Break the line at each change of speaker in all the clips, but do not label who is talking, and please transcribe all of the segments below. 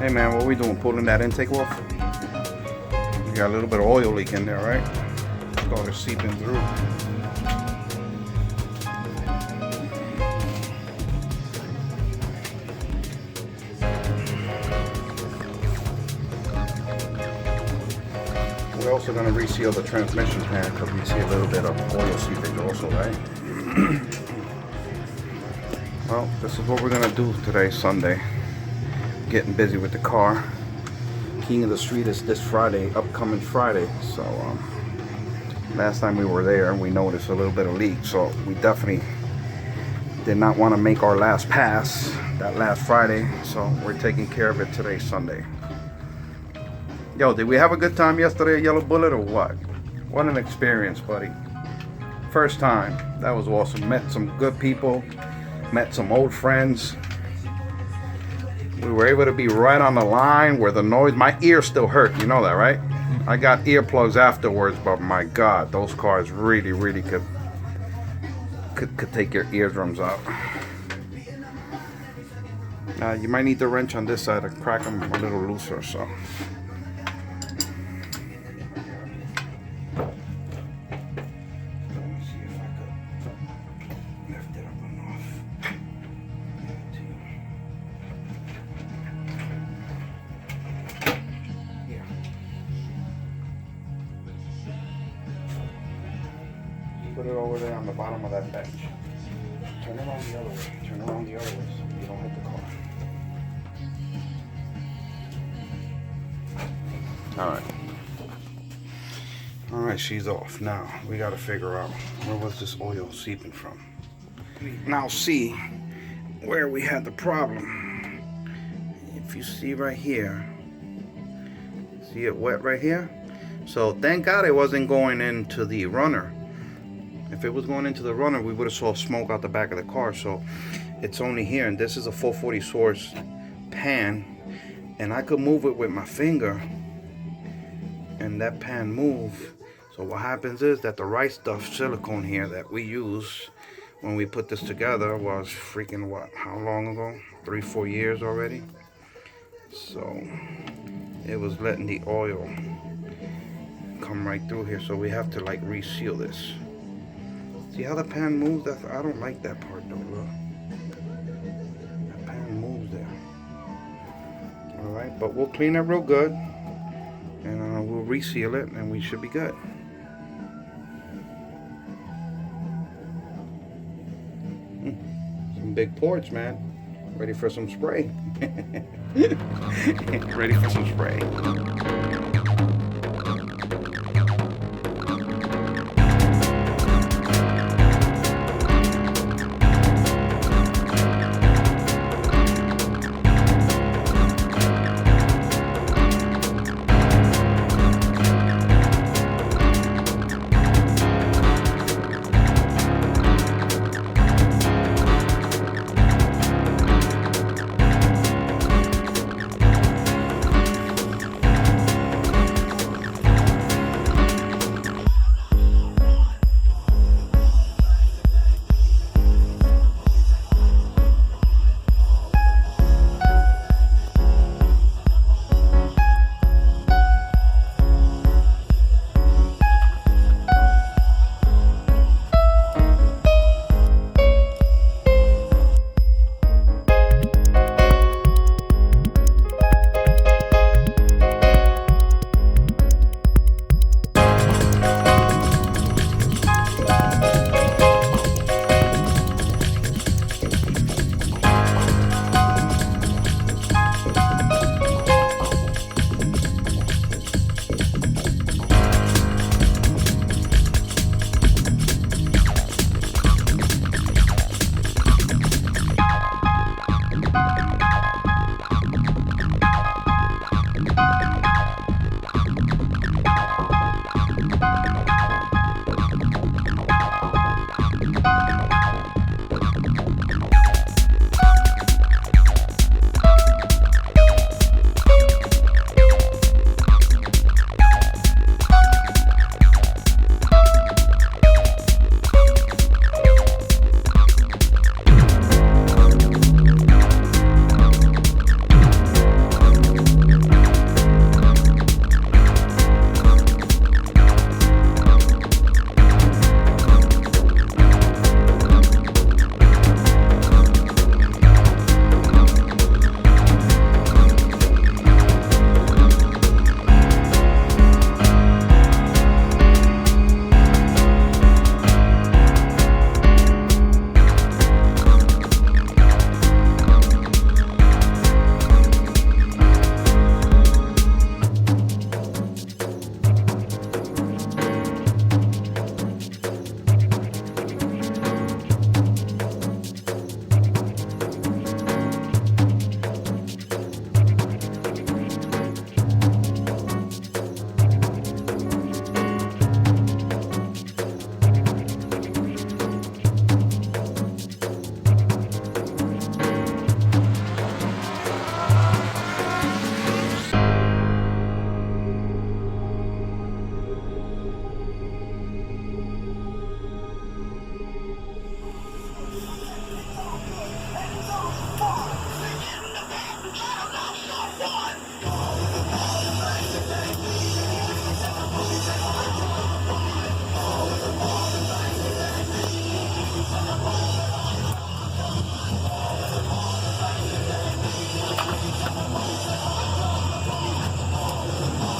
Hey man, what are we doing? Pulling that intake off? You got a little bit of oil leak in there, right? Started seeping through. We're also going to reseal the transmission pan because we see a little bit of oil seepage also, right? Well, this is what we're going to do today, Sunday. Getting busy with the car. King of the Street is this Friday, upcoming Friday. So last time we were there, we noticed a little bit of leak. So we definitely did not want to make our last pass that last Friday. So we're taking care of it today, Sunday. Yo, did we have a good time yesterday at Yellow Bullet or what? What an experience, buddy. First time. That was awesome. Met some good people. Met some old friends. We were able to be right on the line where the noise, my ears still hurt, you know that, right? I got earplugs afterwards, but my God, those cars really could take your eardrums out. You might need the wrench on this side to crack them a little looser, so. Put it over there on the bottom of that bench. Turn it around the other way. Turn around the other way so you don't hit the car. Alright, she's off. Now, we gotta figure out where was this oil seeping from. We now see where we had the problem. If you see right here, see it wet right here? So thank God it wasn't going into the runner. If it was going into the runner, we would have saw smoke out the back of the car. So it's only here, and this is a 440 source pan, and I could move it with my finger, and that pan move. So what happens is that the right stuff silicone here that we use when we put this together was freaking what? How long ago? 3-4 years already. So it was letting the oil come right through here. So we have to like reseal this. See how the pan moves? I don't like that part though, look. That pan moves there. Alright, but we'll clean it real good. And we'll reseal it and we should be good. Some big ports, man. Ready for some spray. Ready for some spray.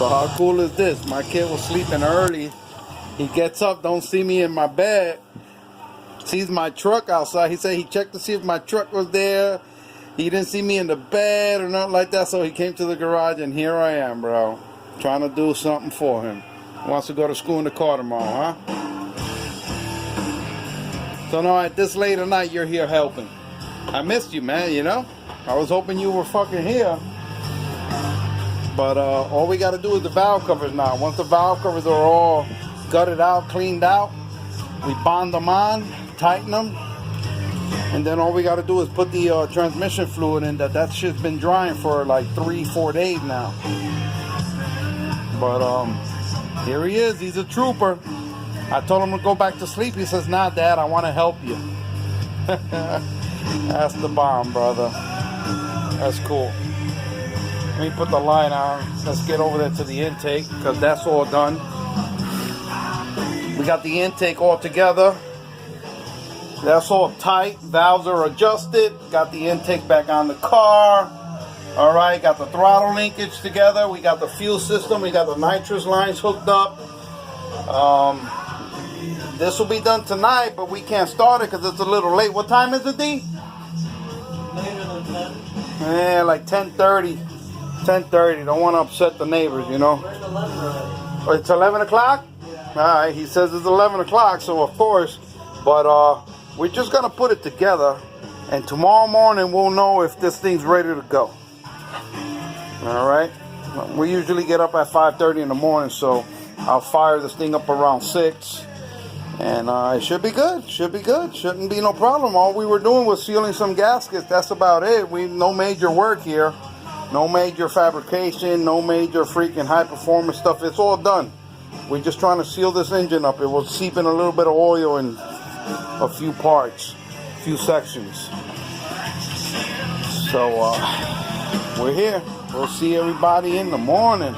So how cool is this? My kid was sleeping early. He gets up, don't see me in my bed. Sees my truck outside. He said he checked to see if my truck was there. He didn't see me in the bed or nothing like that, so he came to the garage, and here I am, bro. Trying to do something for him. Wants to go to school in the car tomorrow, huh? So now at this late at night, you're here helping. I missed you, man, you know? I was hoping you were fucking here. But all we got to do is the valve covers now. Once the valve covers are all gutted out, cleaned out, we bond them on, tighten them, and then all we got to do is put the transmission fluid in. That shit's been drying for like 3-4 days now. But here he is. He's a trooper. I told him to go back to sleep. He says, "Nah, Dad, I want to help you." That's the bomb, brother. That's cool. Let me put the line on. Let's get over there to the intake, because that's all done. We got the intake all together. That's all tight. Valves are adjusted. Got the intake back on the car. All right, got the throttle linkage together. We got the fuel system. We got the nitrous lines hooked up. This will be done tonight, but we can't start it because it's a little late. What time is it, D?
Later than 10.
Yeah, like 10:30. 10:30. Don't want to upset the neighbors, you know.
We're at 11 already.
Oh, it's 11 o'clock?
Yeah.
All right, he says it's 11 o'clock, so of course. But we're just going to put it together, and tomorrow morning we'll know if this thing's ready to go. All right? We usually get up at 5:30 in the morning, so I'll fire this thing up around 6. And it should be good. Should be good. Shouldn't be no problem. All we were doing was sealing some gaskets. That's about it. No major work here. No major fabrication. No major freaking high performance stuff. It's all done. We're just trying to seal this engine up. It was seeping a little bit of oil in a few parts, a few sections. So we're here. We'll see everybody in the morning.